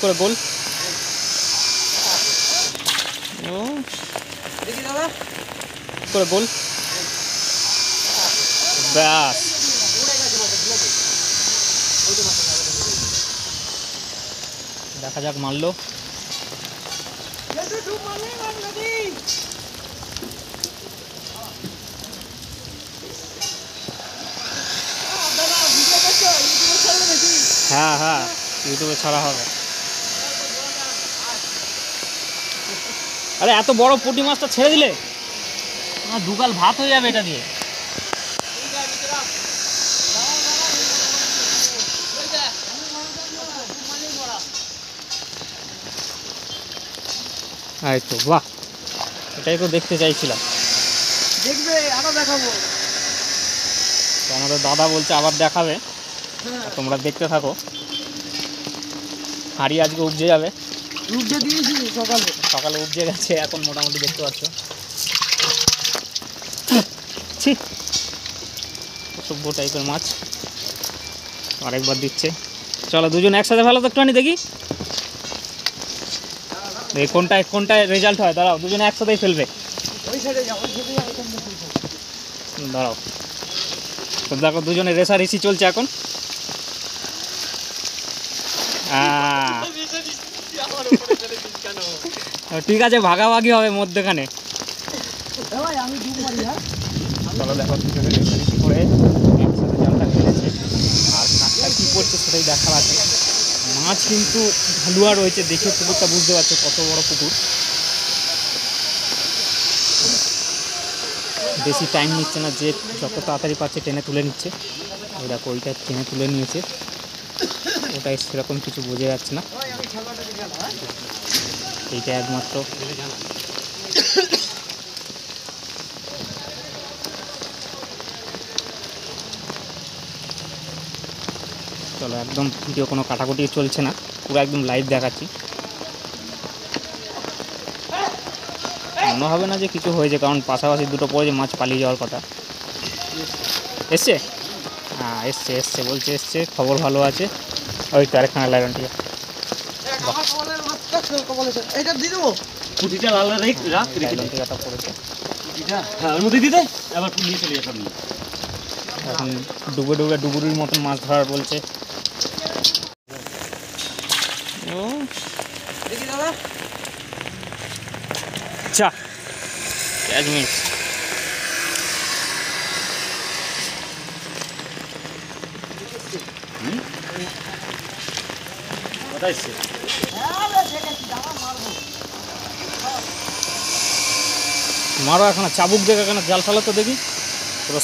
করে গোল করে গোল ব্যাস। দেখা যাক মারলো। হ্যাঁ হ্যাঁ, ইউটিউবে ছাড়া হবে। আরে এত বড় পুঁটি মাছটা ছেড়ে দিলে আমার দুগাল ভাত হয়ে যাবে এটা দিয়ে। এই তো বাহ, এটাই তো দেখতে চাইছিলাম। দেখবে আরো দেখাবো। তো আমাদের দাদা বলছে আবার দেখাবে, তোমরা দেখতে থাকো। হাড়ি আজকে উপজে যাবে। উপজে দিয়েছি সকালে, সকালে উপজে গেছে, এখন মোটামুটি দেখতে পাচ্ছ। ছি, অসভ্য টাইপের মাছ। আরেকবার দিচ্ছে। চলো দুজন একসাথে ফেলো তো একটুখানি দেখি কোনটায় কোনটায় রেজাল্ট হয়। দাঁড়াও, দুজনে একসাথেই ফেলবে। দাঁড়াও, তো দেখো দুজনে রেসারেসি চলছে এখন। ঠিক আছে, ভাগাভাগি হবে মধ্যখানে। চলো দেখো দুজনে রেসারেসি করে একসাথে জালটা ফেলেছে, আর কাজটা কী করছে সেটাই দেখার আছে। মাছ কিন্তু হালুয়া রয়েছে, দেখে পুকুরটা বুঝতে পারছো কত বড় পুকুর। বেশি টাইম নিচ্ছে না, যে যত তাড়াতাড়ি পাচ্ছে টেনে তুলে নিচ্ছে। ওই দেখো ওইটা টেনে তুলে নিয়েছে, ওটাই সেরকম কিছু বোঝা যাচ্ছে না। এইটা একমাত্র চলো, একদম ভিডিও কোনো কাটাকুটি চলছে না, পুরো একদম লাইভ দেখাচ্ছি। মনে হবে না যে কিছু হয়েছে, কারণ পাশাপাশি দুটো পড়েছে, মাছ পালিয়ে যাওয়ার কথা। এসছে, হ্যাঁ এসছে এসছে বলছে, এসছে, খবর ভালো আছে। ওই তো আরেকখানা লাইন ঠিক আছে। এখন ডুবে ডুবে ডুবুরির মতন মাছ ধরার বলছে। আচ্ছা, ক্যাচ মিস। মারো এখন, চাবুক দেখে কেন জাল ফেলো তো দেখি পুরো।